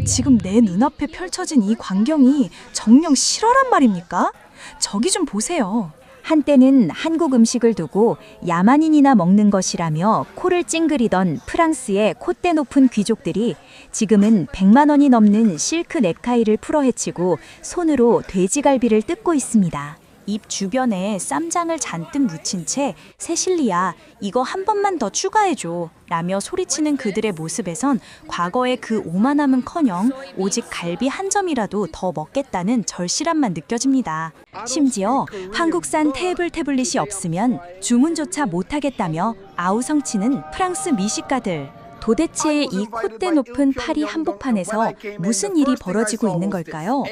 지금 내 눈앞에 펼쳐진 이 광경이 정녕 실화란 말입니까? 저기 좀 보세요. 한때는 한국 음식을 두고 야만인이나 먹는 것이라며 코를 찡그리던 프랑스의 콧대 높은 귀족들이 지금은 100만 원이 넘는 실크 넥타이를 풀어헤치고 손으로 돼지갈비를 뜯고 있습니다. 입 주변에 쌈장을 잔뜩 묻힌 채 세실리아, 이거 한 번만 더 추가해줘 라며 소리치는 그들의 모습에선 과거의 그 오만함은커녕 오직 갈비 한 점이라도 더 먹겠다는 절실함만 느껴집니다. 심지어 한국산 테이블 태블릿이 없으면 주문조차 못하겠다며 아우성치는 프랑스 미식가들. 도대체 이 콧대 높은 파리 한복판에서 무슨 일이 벌어지고 있는 걸까요?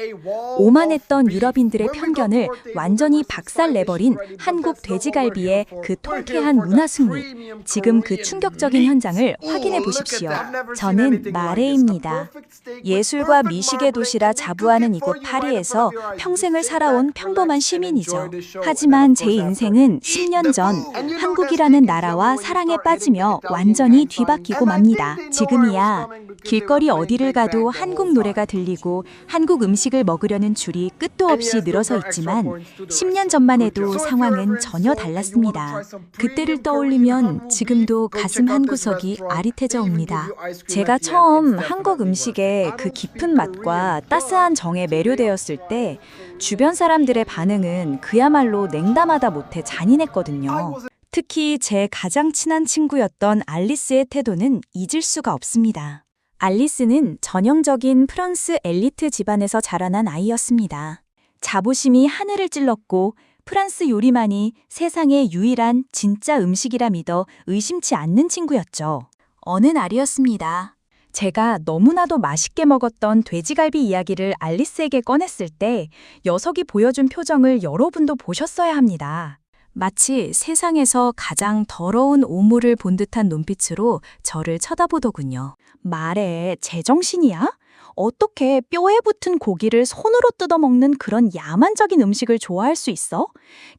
오만했던 유럽인들의 편견을 완전히 박살내버린 한국 돼지갈비의 그 통쾌한 문화승리. 지금 그 충격적인 현장을 확인해 보십시오. 저는 마레입니다. 예술과 미식의 도시라 자부하는 이곳 파리에서 평생을 살아온 평범한 시민이죠. 하지만 제 인생은 10년 전 한국이라는 나라와 사랑에 빠지며 완전히 뒤바뀌고 맙니다. 지금이야 길거리 어디를 가도 한국 노래가 들리고 한국 음식을 먹으려는 줄이 끝도 없이 늘어서 있지만 10년 전만 해도 상황은 전혀 달랐습니다. 그때를 떠올리면 지금도 가슴 한구석이 아릿해져 옵니다. 제가 처음 한국 음식의 그 깊은 맛과 따스한 정에 매료되었을 때 주변 사람들의 반응은 그야말로 냉담하다 못해 잔인했거든요. 특히 제 가장 친한 친구였던 알리스의 태도는 잊을 수가 없습니다. 알리스는 전형적인 프랑스 엘리트 집안에서 자라난 아이였습니다. 자부심이 하늘을 찔렀고 프랑스 요리만이 세상의 유일한 진짜 음식이라 믿어 의심치 않는 친구였죠. 어느 날이었습니다. 제가 너무나도 맛있게 먹었던 돼지갈비 이야기를 알리스에게 꺼냈을 때 녀석이 보여준 표정을 여러분도 보셨어야 합니다. 마치 세상에서 가장 더러운 오물을 본 듯한 눈빛으로 저를 쳐다보더군요. 말해, 제정신이야? 어떻게 뼈에 붙은 고기를 손으로 뜯어먹는 그런 야만적인 음식을 좋아할 수 있어?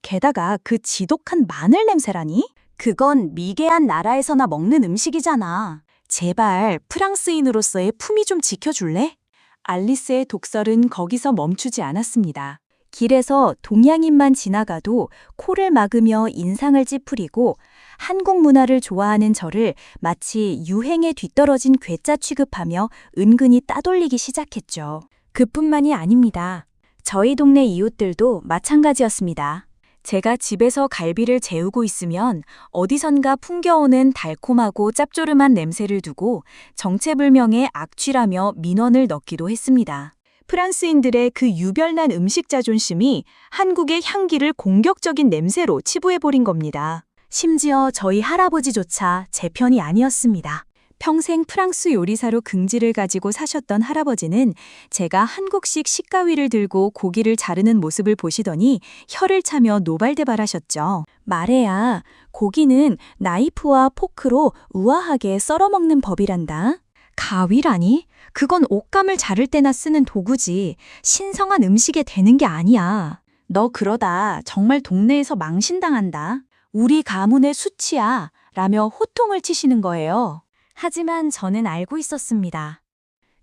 게다가 그 지독한 마늘 냄새라니? 그건 미개한 나라에서나 먹는 음식이잖아. 제발 프랑스인으로서의 품위 좀 지켜줄래? 알리스의 독설은 거기서 멈추지 않았습니다. 길에서 동양인만 지나가도 코를 막으며 인상을 찌푸리고 한국 문화를 좋아하는 저를 마치 유행에 뒤떨어진 괴짜 취급하며 은근히 따돌리기 시작했죠. 그뿐만이 아닙니다. 저희 동네 이웃들도 마찬가지였습니다. 제가 집에서 갈비를 재우고 있으면 어디선가 풍겨오는 달콤하고 짭조름한 냄새를 두고 정체불명의 악취라며 민원을 넣기도 했습니다. 프랑스인들의 그 유별난 음식 자존심이 한국의 향기를 공격적인 냄새로 치부해버린 겁니다. 심지어 저희 할아버지조차 제 편이 아니었습니다. 평생 프랑스 요리사로 긍지를 가지고 사셨던 할아버지는 제가 한국식 식가위를 들고 고기를 자르는 모습을 보시더니 혀를 차며 노발대발하셨죠. 말해야 고기는 나이프와 포크로 우아하게 썰어먹는 법이란다. 가위라니? 그건 옷감을 자를 때나 쓰는 도구지 신성한 음식에 되는 게 아니야. 너 그러다 정말 동네에서 망신당한다. 우리 가문의 수치야 라며 호통을 치시는 거예요. 하지만 저는 알고 있었습니다.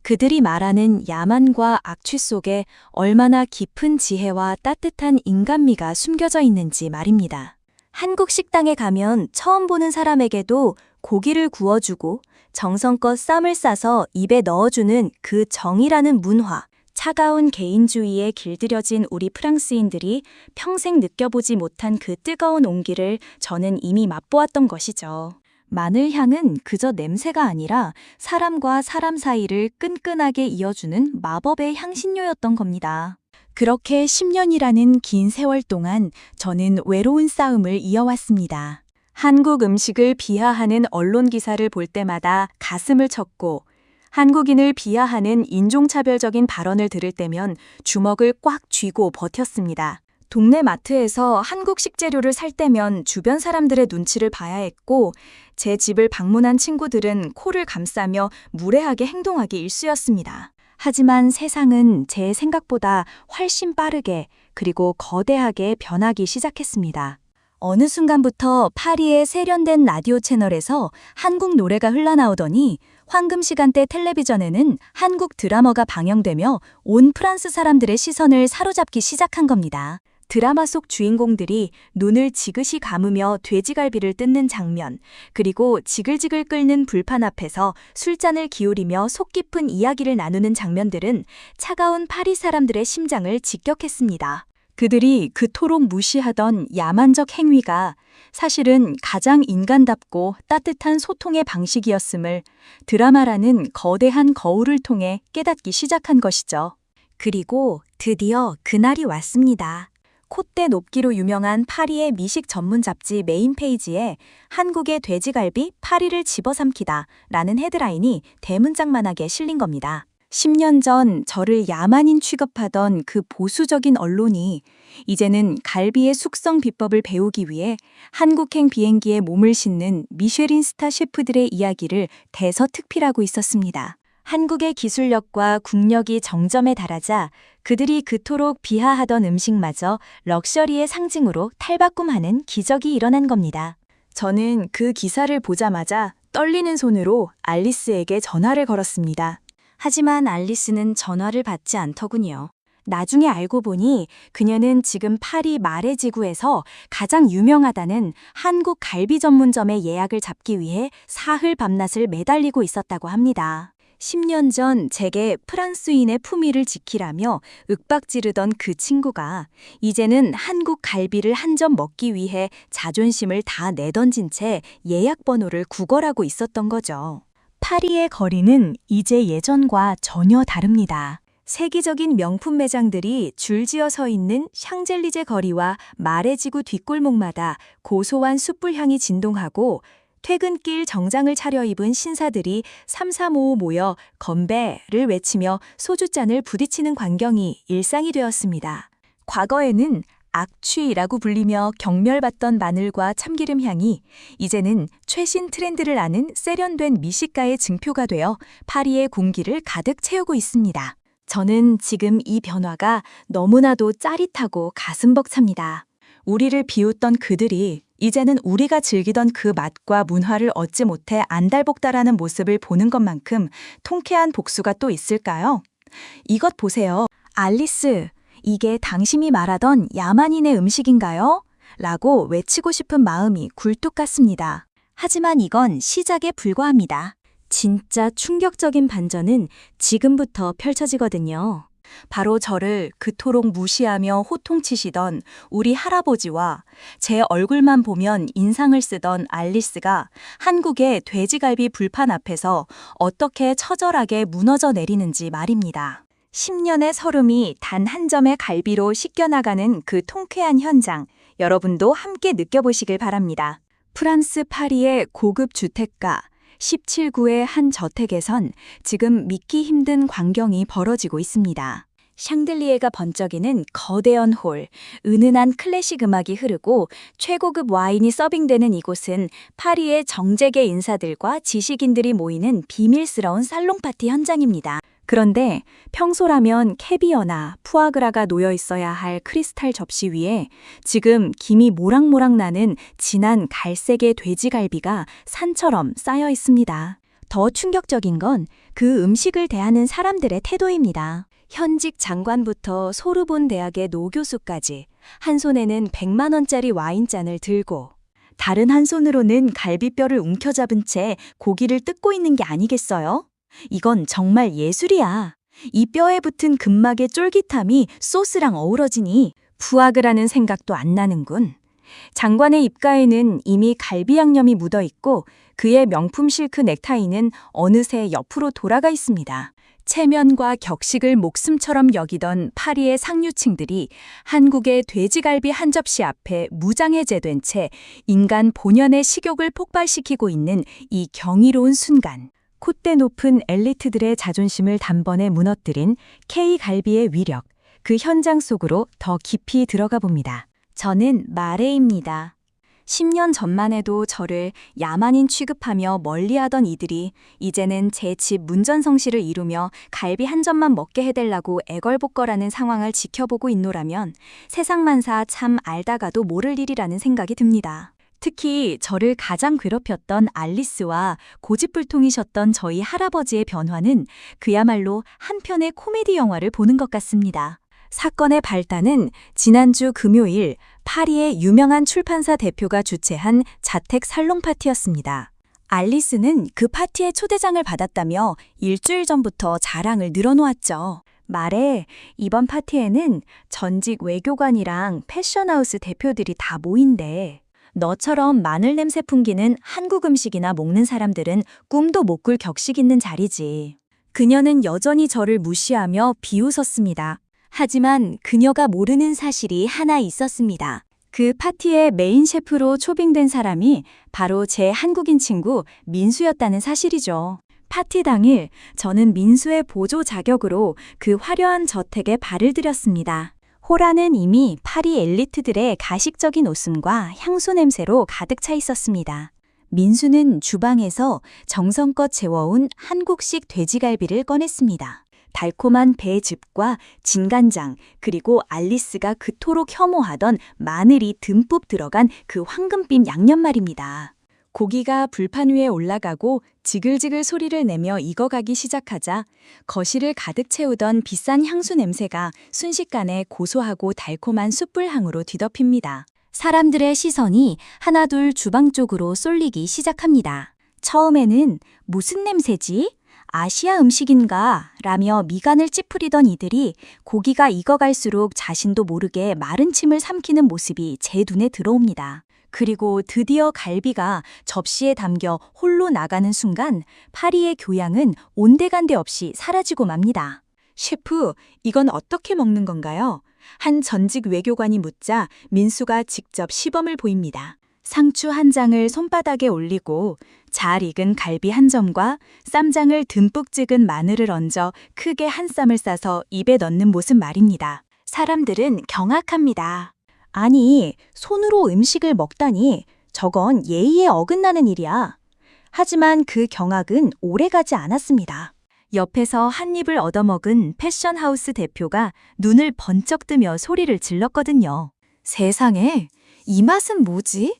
그들이 말하는 야만과 악취 속에 얼마나 깊은 지혜와 따뜻한 인간미가 숨겨져 있는지 말입니다. 한국 식당에 가면 처음 보는 사람에게도 고기를 구워주고 정성껏 쌈을 싸서 입에 넣어주는 그 정이라는 문화, 차가운 개인주의에 길들여진 우리 프랑스인들이 평생 느껴보지 못한 그 뜨거운 온기를 저는 이미 맛보았던 것이죠. 마늘 향은 그저 냄새가 아니라 사람과 사람 사이를 끈끈하게 이어주는 마법의 향신료였던 겁니다. 그렇게 10년이라는 긴 세월 동안 저는 외로운 싸움을 이어왔습니다. 한국 음식을 비하하는 언론 기사를 볼 때마다 가슴을 쳤고 한국인을 비하하는 인종차별적인 발언을 들을 때면 주먹을 꽉 쥐고 버텼습니다. 동네 마트에서 한국 식재료를 살 때면 주변 사람들의 눈치를 봐야 했고 제 집을 방문한 친구들은 코를 감싸며 무례하게 행동하기 일쑤였습니다. 하지만 세상은 제 생각보다 훨씬 빠르게 그리고 거대하게 변하기 시작했습니다. 어느 순간부터 파리의 세련된 라디오 채널에서 한국 노래가 흘러나오더니 황금 시간대 텔레비전에는 한국 드라마가 방영되며 온 프랑스 사람들의 시선을 사로잡기 시작한 겁니다. 드라마 속 주인공들이 눈을 지그시 감으며 돼지갈비를 뜯는 장면, 그리고 지글지글 끓는 불판 앞에서 술잔을 기울이며 속 깊은 이야기를 나누는 장면들은 차가운 파리 사람들의 심장을 직격했습니다. 그들이 그토록 무시하던 야만적 행위가 사실은 가장 인간답고 따뜻한 소통의 방식이었음을 드라마라는 거대한 거울을 통해 깨닫기 시작한 것이죠. 그리고 드디어 그날이 왔습니다. 콧대 높기로 유명한 파리의 미식 전문 잡지 메인 페이지에 한국의 돼지갈비 파리를 집어삼키다 라는 헤드라인이 대문짝만하게 실린 겁니다. 10년 전 저를 야만인 취급하던 그 보수적인 언론이 이제는 갈비의 숙성 비법을 배우기 위해 한국행 비행기에 몸을 싣는 미쉐린 스타 셰프들의 이야기를 대서특필하고 있었습니다. 한국의 기술력과 국력이 정점에 달하자 그들이 그토록 비하하던 음식마저 럭셔리의 상징으로 탈바꿈하는 기적이 일어난 겁니다. 저는 그 기사를 보자마자 떨리는 손으로 알리스에게 전화를 걸었습니다. 하지만 알리스는 전화를 받지 않더군요. 나중에 알고 보니 그녀는 지금 파리 마레 지구에서 가장 유명하다는 한국 갈비 전문점의 예약을 잡기 위해 사흘 밤낮을 매달리고 있었다고 합니다. 10년 전 제게 프랑스인의 품위를 지키라며 윽박지르던 그 친구가 이제는 한국 갈비를 한 점 먹기 위해 자존심을 다 내던진 채 예약 번호를 구걸하고 있었던 거죠. 파리의 거리는 이제 예전과 전혀 다릅니다. 세계적인 명품 매장들이 줄지어 서 있는 샹젤리제 거리와 마레지구 뒷골목마다 고소한 숯불향이 진동하고 퇴근길 정장을 차려입은 신사들이 삼삼오오 모여 건배를 외치며 소주잔을 부딪히는 광경이 일상이 되었습니다. 과거에는 악취라고 불리며 경멸받던 마늘과 참기름 향이 이제는 최신 트렌드를 아는 세련된 미식가의 증표가 되어 파리의 공기를 가득 채우고 있습니다. 저는 지금 이 변화가 너무나도 짜릿하고 가슴 벅찹니다. 우리를 비웃던 그들이 이제는 우리가 즐기던 그 맛과 문화를 얻지 못해 안달복달하는 모습을 보는 것만큼 통쾌한 복수가 또 있을까요? 이것 보세요. 알리스, 이게 당신이 말하던 야만인의 음식인가요? 라고 외치고 싶은 마음이 굴뚝 같습니다. 하지만 이건 시작에 불과합니다. 진짜 충격적인 반전은 지금부터 펼쳐지거든요. 바로 저를 그토록 무시하며 호통치시던 우리 할아버지와 제 얼굴만 보면 인상을 쓰던 알리스가 한국의 돼지갈비 불판 앞에서 어떻게 처절하게 무너져 내리는지 말입니다. 10년의 설움이 단 한 점의 갈비로 씻겨나가는 그 통쾌한 현장, 여러분도 함께 느껴보시길 바랍니다. 프랑스 파리의 고급 주택가 17구의 한 저택에선 지금 믿기 힘든 광경이 벌어지고 있습니다. 샹들리에가 번쩍이는 거대한 홀, 은은한 클래식 음악이 흐르고 최고급 와인이 서빙되는 이곳은 파리의 정재계 인사들과 지식인들이 모이는 비밀스러운 살롱 파티 현장입니다. 그런데 평소라면 캐비어나 푸아그라가 놓여 있어야 할 크리스탈 접시 위에 지금 김이 모락모락 나는 진한 갈색의 돼지갈비가 산처럼 쌓여 있습니다. 더 충격적인 건 그 음식을 대하는 사람들의 태도입니다. 현직 장관부터 소르본 대학의 노교수까지 한 손에는 100만 원짜리 와인잔을 들고 다른 한 손으로는 갈비뼈를 움켜잡은 채 고기를 뜯고 있는 게 아니겠어요? 이건 정말 예술이야. 이 뼈에 붙은 근막의 쫄깃함이 소스랑 어우러지니 푸아그라는 생각도 안 나는군. 장관의 입가에는 이미 갈비 양념이 묻어 있고 그의 명품 실크 넥타이는 어느새 옆으로 돌아가 있습니다. 체면과 격식을 목숨처럼 여기던 파리의 상류층들이 한국의 돼지갈비 한 접시 앞에 무장해제된 채 인간 본연의 식욕을 폭발시키고 있는 이 경이로운 순간. 콧대 높은 엘리트들의 자존심을 단번에 무너뜨린 K갈비의 위력, 그 현장 속으로 더 깊이 들어가 봅니다. 저는 마레입니다. 10년 전만 해도 저를 야만인 취급하며 멀리하던 이들이 이제는 제 집 문전성시를 이루며 갈비 한 점만 먹게 해달라고 애걸복걸하는 상황을 지켜보고 있노라면 세상만사 참 알다가도 모를 일이라는 생각이 듭니다. 특히 저를 가장 괴롭혔던 알리스와 고집불통이셨던 저희 할아버지의 변화는 그야말로 한 편의 코미디 영화를 보는 것 같습니다. 사건의 발단은 지난주 금요일 파리의 유명한 출판사 대표가 주최한 자택 살롱 파티였습니다. 알리스는 그 파티에 초대장을 받았다며 일주일 전부터 자랑을 늘어놓았죠. 말해, 이번 파티에는 전직 외교관이랑 패션하우스 대표들이 다 모인대. 너처럼 마늘 냄새 풍기는 한국 음식이나 먹는 사람들은 꿈도 못 꿀 격식 있는 자리지. 그녀는 여전히 저를 무시하며 비웃었습니다. 하지만 그녀가 모르는 사실이 하나 있었습니다. 그 파티의 메인 셰프로 초빙된 사람이 바로 제 한국인 친구 민수였다는 사실이죠. 파티 당일 저는 민수의 보조 자격으로 그 화려한 저택에 발을 들였습니다. 호라는 이미 파리 엘리트들의 가식적인 웃음과 향수 냄새로 가득 차 있었습니다. 민수는 주방에서 정성껏 재워온 한국식 돼지갈비를 꺼냈습니다. 달콤한 배즙과 진간장, 그리고 알리스가 그토록 혐오하던 마늘이 듬뿍 들어간 그 황금빛 양념 말입니다. 고기가 불판 위에 올라가고 지글지글 소리를 내며 익어가기 시작하자 거실을 가득 채우던 비싼 향수 냄새가 순식간에 고소하고 달콤한 숯불향으로 뒤덮입니다. 사람들의 시선이 하나둘 주방 쪽으로 쏠리기 시작합니다. 처음에는 무슨 냄새지? 아시아 음식인가? 라며 미간을 찌푸리던 이들이 고기가 익어갈수록 자신도 모르게 마른 침을 삼키는 모습이 제 눈에 들어옵니다. 그리고 드디어 갈비가 접시에 담겨 홀로 나가는 순간 파리의 교양은 온데간데 없이 사라지고 맙니다. 셰프, 이건 어떻게 먹는 건가요? 한 전직 외교관이 묻자 민수가 직접 시범을 보입니다. 상추 한 장을 손바닥에 올리고 잘 익은 갈비 한 점과 쌈장을 듬뿍 찍은 마늘을 얹어 크게 한 쌈을 싸서 입에 넣는 모습 말입니다. 사람들은 경악합니다. 아니, 손으로 음식을 먹다니 저건 예의에 어긋나는 일이야. 하지만 그 경악은 오래가지 않았습니다. 옆에서 한 입을 얻어먹은 패션하우스 대표가 눈을 번쩍 뜨며 소리를 질렀거든요. 세상에, 이 맛은 뭐지?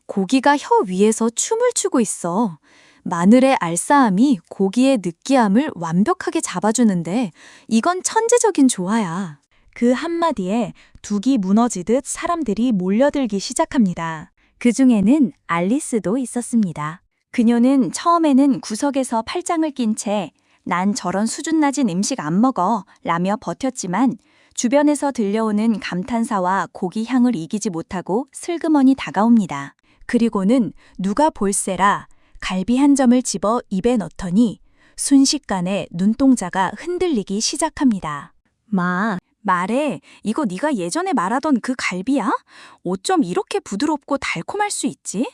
고기가 혀 위에서 춤을 추고 있어. 마늘의 알싸함이 고기의 느끼함을 완벽하게 잡아주는데 이건 천재적인 조화야. 그 한마디에 둑이 무너지듯 사람들이 몰려들기 시작합니다. 그 중에는 알리스도 있었습니다. 그녀는 처음에는 구석에서 팔짱을 낀 채 난 저런 수준 낮은 음식 안 먹어 라며 버텼지만 주변에서 들려오는 감탄사와 고기 향을 이기지 못하고 슬그머니 다가옵니다. 그리고는 누가 볼세라 갈비 한 점을 집어 입에 넣더니 순식간에 눈동자가 흔들리기 시작합니다. 말해, 이거 네가 예전에 말하던 그 갈비야? 어쩜 이렇게 부드럽고 달콤할 수 있지?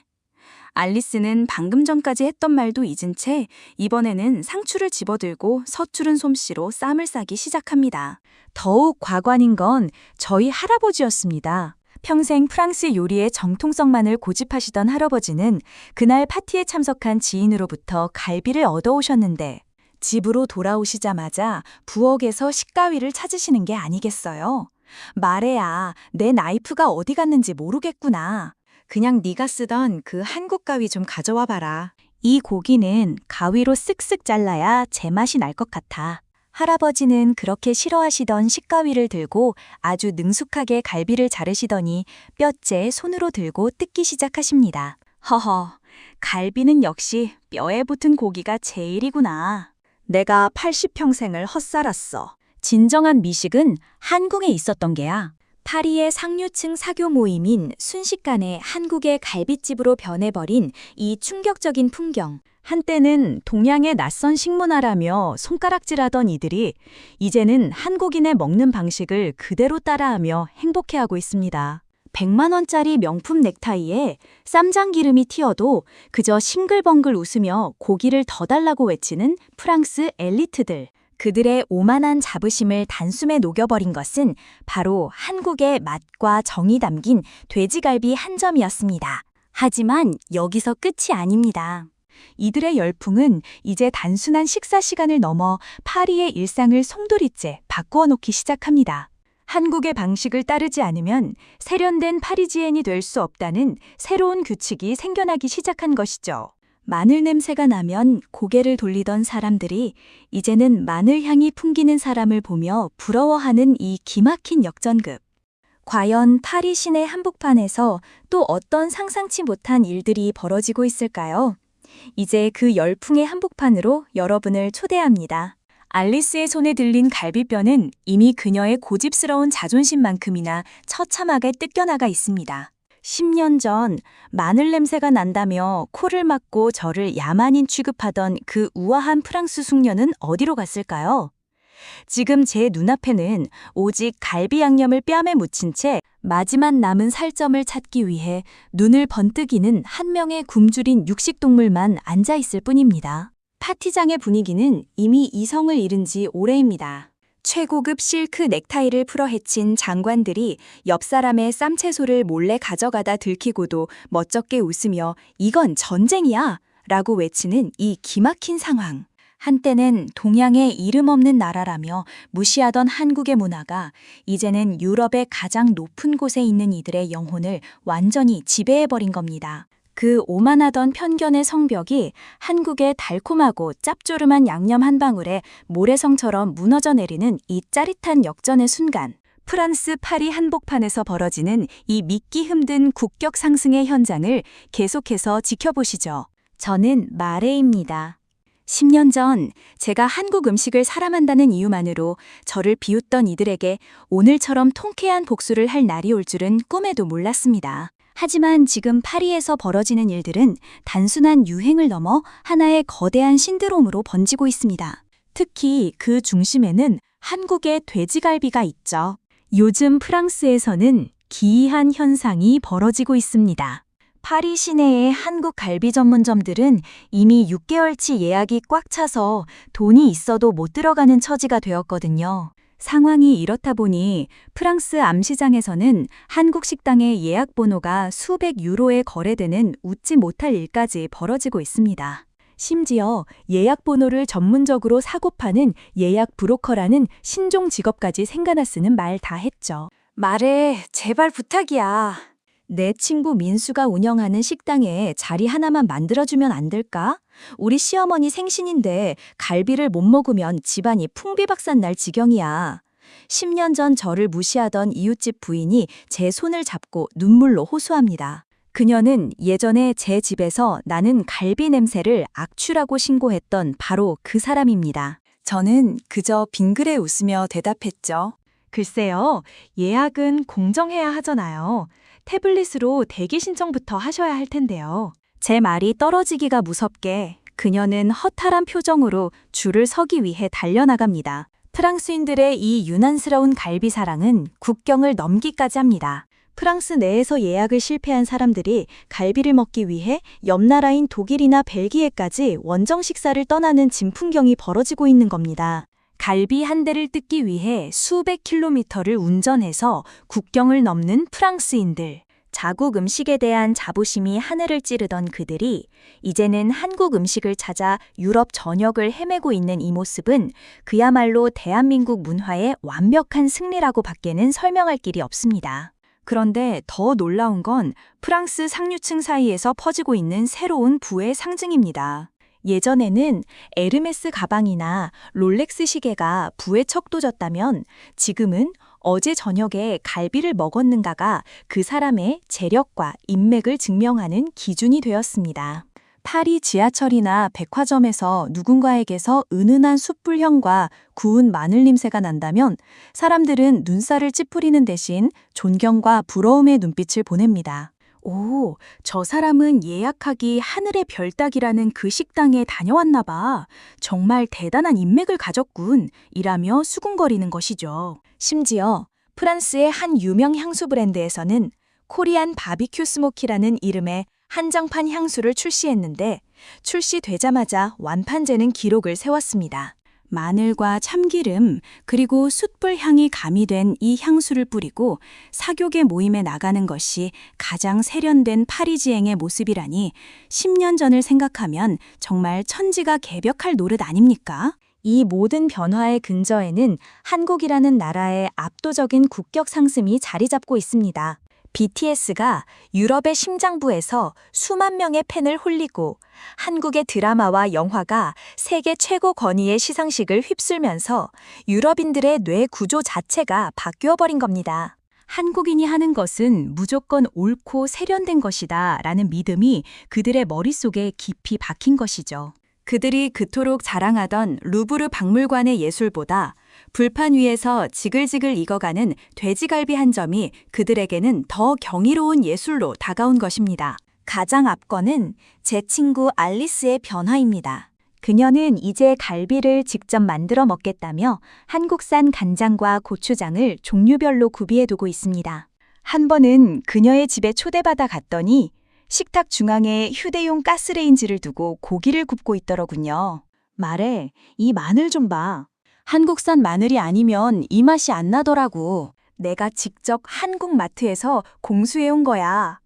알리스는 방금 전까지 했던 말도 잊은 채 이번에는 상추를 집어들고 서투른 솜씨로 쌈을 싸기 시작합니다. 더욱 과관인 건 저희 할아버지였습니다. 평생 프랑스 요리의 정통성만을 고집하시던 할아버지는 그날 파티에 참석한 지인으로부터 갈비를 얻어오셨는데 집으로 돌아오시자마자 부엌에서 식가위를 찾으시는 게 아니겠어요? 말해야 내 나이프가 어디 갔는지 모르겠구나. 그냥 네가 쓰던 그 한국 가위 좀 가져와 봐라. 이 고기는 가위로 쓱쓱 잘라야 제맛이 날 것 같아. 할아버지는 그렇게 싫어하시던 식가위를 들고 아주 능숙하게 갈비를 자르시더니 뼈째 손으로 들고 뜯기 시작하십니다. 허허, 갈비는 역시 뼈에 붙은 고기가 제일이구나. 내가 80평생을 헛살았어. 진정한 미식은 한국에 있었던 게야. 파리의 상류층 사교 모임인 순식간에 한국의 갈빗집으로 변해버린 이 충격적인 풍경. 한때는 동양의 낯선 식문화라며 손가락질하던 이들이 이제는 한국인의 먹는 방식을 그대로 따라하며 행복해하고 있습니다. 100만 원짜리 명품 넥타이에 쌈장 기름이 튀어도 그저 싱글벙글 웃으며 고기를 더 달라고 외치는 프랑스 엘리트들. 그들의 오만한 자부심을 단숨에 녹여버린 것은 바로 한국의 맛과 정이 담긴 돼지갈비 한 점이었습니다. 하지만 여기서 끝이 아닙니다. 이들의 열풍은 이제 단순한 식사 시간을 넘어 파리의 일상을 송두리째 바꾸어 놓기 시작합니다. 한국의 방식을 따르지 않으면 세련된 파리지엔이 될 수 없다는 새로운 규칙이 생겨나기 시작한 것이죠. 마늘 냄새가 나면 고개를 돌리던 사람들이 이제는 마늘 향이 풍기는 사람을 보며 부러워하는 이 기막힌 역전극. 과연 파리 시내 한복판에서 또 어떤 상상치 못한 일들이 벌어지고 있을까요? 이제 그 열풍의 한복판으로 여러분을 초대합니다. 알리스의 손에 들린 갈비뼈는 이미 그녀의 고집스러운 자존심만큼이나 처참하게 뜯겨나가 있습니다. 10년 전 마늘 냄새가 난다며 코를 막고 저를 야만인 취급하던 그 우아한 프랑스 숙녀는 어디로 갔을까요? 지금 제 눈앞에는 오직 갈비 양념을 뺨에 묻힌 채 마지막 남은 살점을 찾기 위해 눈을 번뜩이는 한 명의 굶주린 육식동물만 앉아 있을 뿐입니다. 파티장의 분위기는 이미 이성을 잃은 지 오래입니다. 최고급 실크 넥타이를 풀어 헤친 장관들이 옆 사람의 쌈채소를 몰래 가져가다 들키고도 멋쩍게 웃으며 이건 전쟁이야! 라고 외치는 이 기막힌 상황. 한때는 동양의 이름 없는 나라라며 무시하던 한국의 문화가 이제는 유럽의 가장 높은 곳에 있는 이들의 영혼을 완전히 지배해버린 겁니다. 그 오만하던 편견의 성벽이 한국의 달콤하고 짭조름한 양념 한 방울에 모래성처럼 무너져 내리는 이 짜릿한 역전의 순간, 프랑스 파리 한복판에서 벌어지는 이 믿기 힘든 국격 상승의 현장을 계속해서 지켜보시죠. 저는 마레입니다. 10년 전 제가 한국 음식을 사랑한다는 이유만으로 저를 비웃던 이들에게 오늘처럼 통쾌한 복수를 할 날이 올 줄은 꿈에도 몰랐습니다. 하지만 지금 파리에서 벌어지는 일들은 단순한 유행을 넘어 하나의 거대한 신드롬으로 번지고 있습니다. 특히 그 중심에는 한국의 돼지갈비가 있죠. 요즘 프랑스에서는 기이한 현상이 벌어지고 있습니다. 파리 시내의 한국 갈비 전문점들은 이미 6개월치 예약이 꽉 차서 돈이 있어도 못 들어가는 처지가 되었거든요. 상황이 이렇다 보니 프랑스 암시장에서는 한국 식당의 예약 번호가 수백 유로에 거래되는 웃지 못할 일까지 벌어지고 있습니다. 심지어 예약 번호를 전문적으로 사고 파는 예약 브로커라는 신종 직업까지 생각나 쓰는 말 다 했죠. 말해, 제발 부탁이야. 내 친구 민수가 운영하는 식당에 자리 하나만 만들어주면 안 될까? 우리 시어머니 생신인데 갈비를 못 먹으면 집안이 풍비박산 날 지경이야. 10년 전 저를 무시하던 이웃집 부인이 제 손을 잡고 눈물로 호소합니다. 그녀는 예전에 제 집에서 나는 갈비 냄새를 악취라고 신고했던 바로 그 사람입니다. 저는 그저 빙그레 웃으며 대답했죠. 글쎄요, 예약은 공정해야 하잖아요. 태블릿으로 대기 신청부터 하셔야 할 텐데요. 제 말이 떨어지기가 무섭게 그녀는 허탈한 표정으로 줄을 서기 위해 달려나갑니다. 프랑스인들의 이 유난스러운 갈비 사랑은 국경을 넘기까지 합니다. 프랑스 내에서 예약을 실패한 사람들이 갈비를 먹기 위해 옆 나라인 독일이나 벨기에까지 원정 식사를 떠나는 진풍경이 벌어지고 있는 겁니다. 갈비 한 대를 뜯기 위해 수백 킬로미터를 운전해서 국경을 넘는 프랑스인들. 자국 음식에 대한 자부심이 하늘을 찌르던 그들이 이제는 한국 음식을 찾아 유럽 전역을 헤매고 있는 이 모습은 그야말로 대한민국 문화의 완벽한 승리라고 밖에는 설명할 길이 없습니다. 그런데 더 놀라운 건 프랑스 상류층 사이에서 퍼지고 있는 새로운 부의 상징입니다. 예전에는 에르메스 가방이나 롤렉스 시계가 부에 척도졌다면 지금은 어제 저녁에 갈비를 먹었는가가 그 사람의 재력과 인맥을 증명하는 기준이 되었습니다. 파리 지하철이나 백화점에서 누군가에게서 은은한 숯불 향과 구운 마늘 냄새가 난다면 사람들은 눈살을 찌푸리는 대신 존경과 부러움의 눈빛을 보냅니다. 오, 저 사람은 예약하기 하늘의 별 따기라는 그 식당에 다녀왔나 봐. 정말 대단한 인맥을 가졌군. 이라며 수군거리는 것이죠. 심지어 프랑스의 한 유명 향수 브랜드에서는 코리안 바비큐 스모키라는 이름의 한정판 향수를 출시했는데 출시되자마자 완판되는 기록을 세웠습니다. 마늘과 참기름 그리고 숯불 향이 가미된 이 향수를 뿌리고 사교계 모임에 나가는 것이 가장 세련된 파리지앵의 모습이라니 10년 전을 생각하면 정말 천지가 개벽할 노릇 아닙니까? 이 모든 변화의 근저에는 한국이라는 나라의 압도적인 국격 상승이 자리 잡고 있습니다. BTS가 유럽의 심장부에서 수만 명의 팬을 홀리고 한국의 드라마와 영화가 세계 최고 권위의 시상식을 휩쓸면서 유럽인들의 뇌 구조 자체가 바뀌어 버린 겁니다. 한국인이 하는 것은 무조건 옳고 세련된 것이다 라는 믿음이 그들의 머릿속에 깊이 박힌 것이죠. 그들이 그토록 자랑하던 루브르 박물관의 예술보다 불판 위에서 지글지글 익어가는 돼지갈비 한 점이 그들에게는 더 경이로운 예술로 다가온 것입니다. 가장 앞거는 제 친구 알리스의 변화입니다. 그녀는 이제 갈비를 직접 만들어 먹겠다며 한국산 간장과 고추장을 종류별로 구비해두고 있습니다. 한 번은 그녀의 집에 초대받아 갔더니 식탁 중앙에 휴대용 가스레인지를 두고 고기를 굽고 있더로군요. 말해, 이 마늘 좀 봐. 한국산 마늘이 아니면 이 맛이 안 나더라고. 내가 직접 한국 마트에서 공수해온 거야.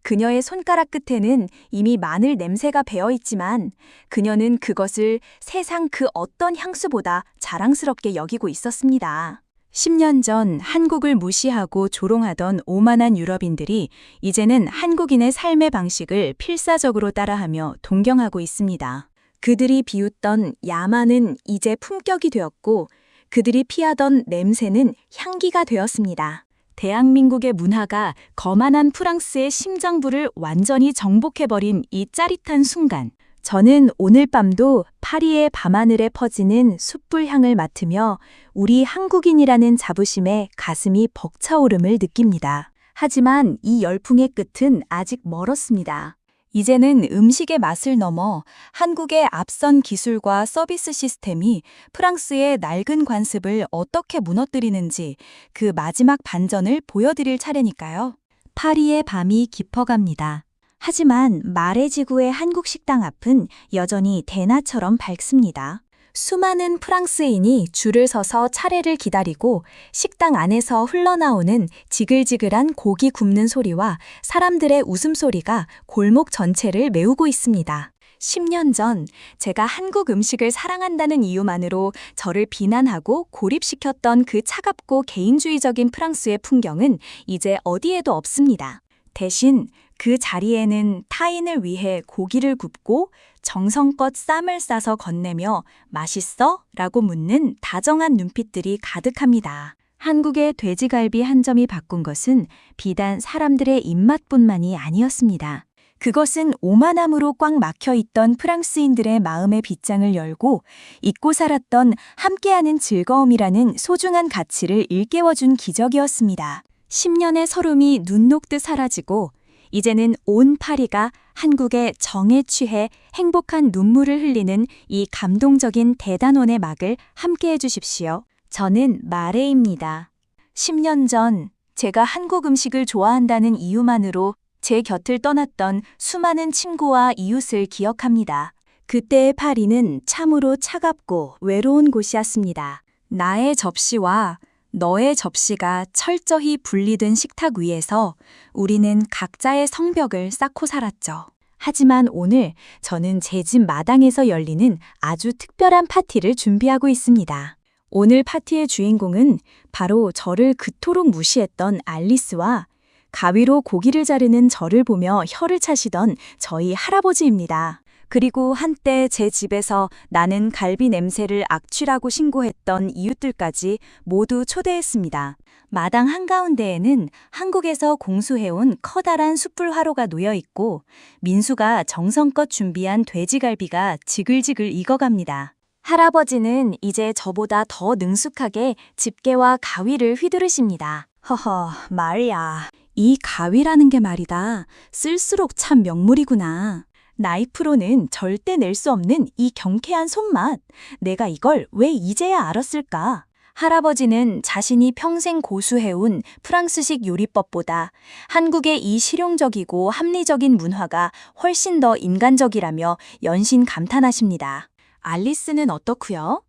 그녀의 손가락 끝에는 이미 마늘 냄새가 배어 있지만 그녀는 그것을 세상 그 어떤 향수보다 자랑스럽게 여기고 있었습니다. 10년 전 한국을 무시하고 조롱하던 오만한 유럽인들이 이제는 한국인의 삶의 방식을 필사적으로 따라하며 동경하고 있습니다. 그들이 비웃던 야만은 이제 품격이 되었고 그들이 피하던 냄새는 향기가 되었습니다. 대한민국의 문화가 거만한 프랑스의 심장부를 완전히 정복해버린 이 짜릿한 순간. 저는 오늘 밤도 파리의 밤하늘에 퍼지는 숯불 향을 맡으며 우리 한국인이라는 자부심에 가슴이 벅차오름을 느낍니다. 하지만 이 열풍의 끝은 아직 멀었습니다. 이제는 음식의 맛을 넘어 한국의 앞선 기술과 서비스 시스템이 프랑스의 낡은 관습을 어떻게 무너뜨리는지 그 마지막 반전을 보여드릴 차례니까요. 파리의 밤이 깊어갑니다. 하지만 마레 지구의 한국 식당 앞은 여전히 대나처럼 밝습니다. 수많은 프랑스인이 줄을 서서 차례를 기다리고 식당 안에서 흘러나오는 지글지글한 고기 굽는 소리와 사람들의 웃음소리가 골목 전체를 메우고 있습니다. 10년 전 제가 한국 음식을 사랑한다는 이유만으로 저를 비난하고 고립시켰던 그 차갑고 개인주의적인 프랑스의 풍경은 이제 어디에도 없습니다. 대신 그 자리에는 타인을 위해 고기를 굽고 정성껏 쌈을 싸서 건네며 맛있어? 라고 묻는 다정한 눈빛들이 가득합니다. 한국의 돼지갈비 한 점이 바꾼 것은 비단 사람들의 입맛뿐만이 아니었습니다. 그것은 오만함으로 꽉 막혀있던 프랑스인들의 마음의 빗장을 열고 잊고 살았던 함께하는 즐거움이라는 소중한 가치를 일깨워준 기적이었습니다. 10년의 서름이 눈 녹듯 사라지고 이제는 온 파리가 한국의 정에 취해 행복한 눈물을 흘리는 이 감동적인 대단원의 막을 함께해 주십시오. 저는 마레입니다. 10년 전 제가 한국 음식을 좋아한다는 이유만으로 제 곁을 떠났던 수많은 친구와 이웃을 기억합니다. 그때의 파리는 참으로 차갑고 외로운 곳이었습니다. 나의 접시와 너의 접시가 철저히 분리된 식탁 위에서 우리는 각자의 성벽을 쌓고 살았죠. 하지만 오늘 저는 제 집 마당에서 열리는 아주 특별한 파티를 준비하고 있습니다. 오늘 파티의 주인공은 바로 저를 그토록 무시했던 알리스와 가위로 고기를 자르는 저를 보며 혀를 차시던 저희 할아버지입니다. 그리고 한때 제 집에서 나는 갈비 냄새를 악취라고 신고했던 이웃들까지 모두 초대했습니다. 마당 한가운데에는 한국에서 공수해온 커다란 숯불 화로가 놓여 있고 민수가 정성껏 준비한 돼지갈비가 지글지글 익어갑니다. 할아버지는 이제 저보다 더 능숙하게 집게와 가위를 휘두르십니다. 허허, 말이야. 이 가위라는 게 말이다. 쓸수록 참 명물이구나. 나이프로는 절대 낼 수 없는 이 경쾌한 손맛. 내가 이걸 왜 이제야 알았을까? 할아버지는 자신이 평생 고수해온 프랑스식 요리법보다 한국의 이 실용적이고 합리적인 문화가 훨씬 더 인간적이라며 연신 감탄하십니다. 알리스는 어떻고요?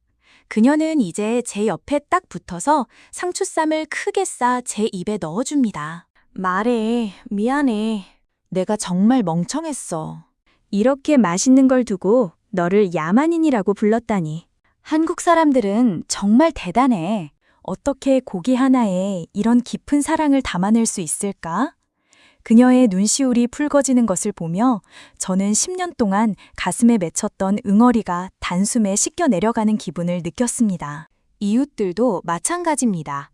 그녀는 이제 제 옆에 딱 붙어서 상추쌈을 크게 싸 제 입에 넣어줍니다. 말해, 미안해. 내가 정말 멍청했어. 이렇게 맛있는 걸 두고 너를 야만인이라고 불렀다니. 한국 사람들은 정말 대단해. 어떻게 고기 하나에 이런 깊은 사랑을 담아낼 수 있을까? 그녀의 눈시울이 붉어지는 것을 보며 저는 10년 동안 가슴에 맺혔던 응어리가 단숨에 씻겨 내려가는 기분을 느꼈습니다. 이웃들도 마찬가지입니다.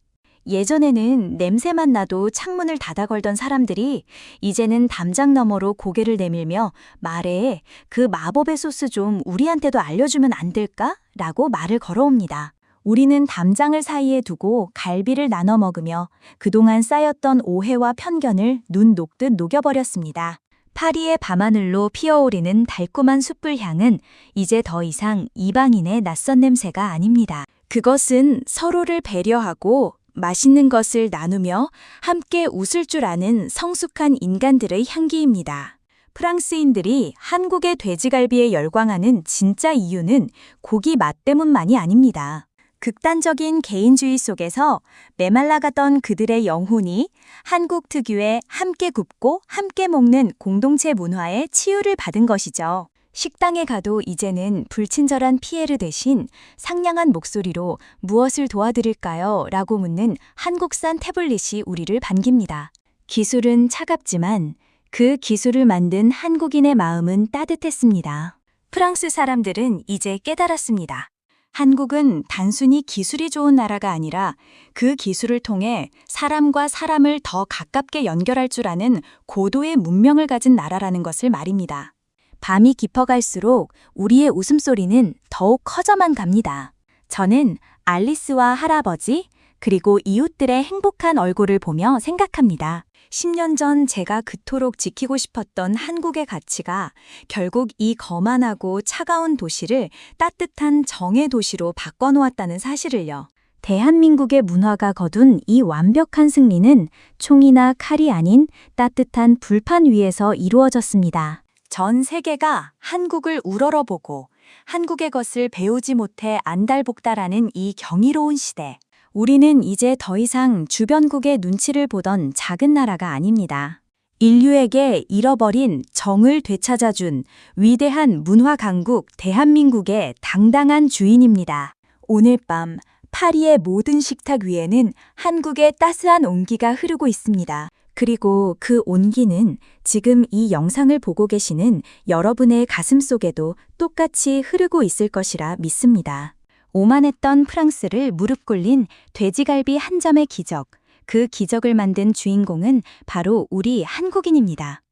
예전에는 냄새만 나도 창문을 닫아 걸던 사람들이 이제는 담장 너머로 고개를 내밀며 말에 그 마법의 소스 좀 우리한테도 알려주면 안 될까? 라고 말을 걸어옵니다. 우리는 담장을 사이에 두고 갈비를 나눠 먹으며 그동안 쌓였던 오해와 편견을 눈 녹듯 녹여버렸습니다. 파리의 밤하늘로 피어오르는 달콤한 숯불 향은 이제 더 이상 이방인의 낯선 냄새가 아닙니다. 그것은 서로를 배려하고 맛있는 것을 나누며 함께 웃을 줄 아는 성숙한 인간들의 향기입니다. 프랑스인들이 한국의 돼지갈비에 열광하는 진짜 이유는 고기 맛 때문만이 아닙니다. 극단적인 개인주의 속에서 메말라가던 그들의 영혼이 한국 특유의 함께 굽고 함께 먹는 공동체 문화의 치유를 받은 것이죠. 식당에 가도 이제는 불친절한 피에르 대신 상냥한 목소리로 무엇을 도와드릴까요? 라고 묻는 한국산 태블릿이 우리를 반깁니다. 기술은 차갑지만 그 기술을 만든 한국인의 마음은 따뜻했습니다. 프랑스 사람들은 이제 깨달았습니다. 한국은 단순히 기술이 좋은 나라가 아니라 그 기술을 통해 사람과 사람을 더 가깝게 연결할 줄 아는 고도의 문명을 가진 나라라는 것을 말입니다. 밤이 깊어갈수록 우리의 웃음소리는 더욱 커져만 갑니다. 저는 알리스와 할아버지, 그리고 이웃들의 행복한 얼굴을 보며 생각합니다. 10년 전 제가 그토록 지키고 싶었던 한국의 가치가 결국 이 거만하고 차가운 도시를 따뜻한 정의 도시로 바꿔놓았다는 사실을요. 대한민국의 문화가 거둔 이 완벽한 승리는 총이나 칼이 아닌 따뜻한 불판 위에서 이루어졌습니다. 전 세계가 한국을 우러러보고 한국의 것을 배우지 못해 안달복달하는 이 경이로운 시대. 우리는 이제 더 이상 주변국의 눈치를 보던 작은 나라가 아닙니다. 인류에게 잃어버린 정을 되찾아준 위대한 문화 강국 대한민국의 당당한 주인입니다. 오늘 밤 파리의 모든 식탁 위에는 한국의 따스한 온기가 흐르고 있습니다. 그리고 그 온기는 지금 이 영상을 보고 계시는 여러분의 가슴 속에도 똑같이 흐르고 있을 것이라 믿습니다. 오만했던 프랑스를 무릎 꿇린 돼지갈비 한 점의 기적, 그 기적을 만든 주인공은 바로 우리 한국인입니다.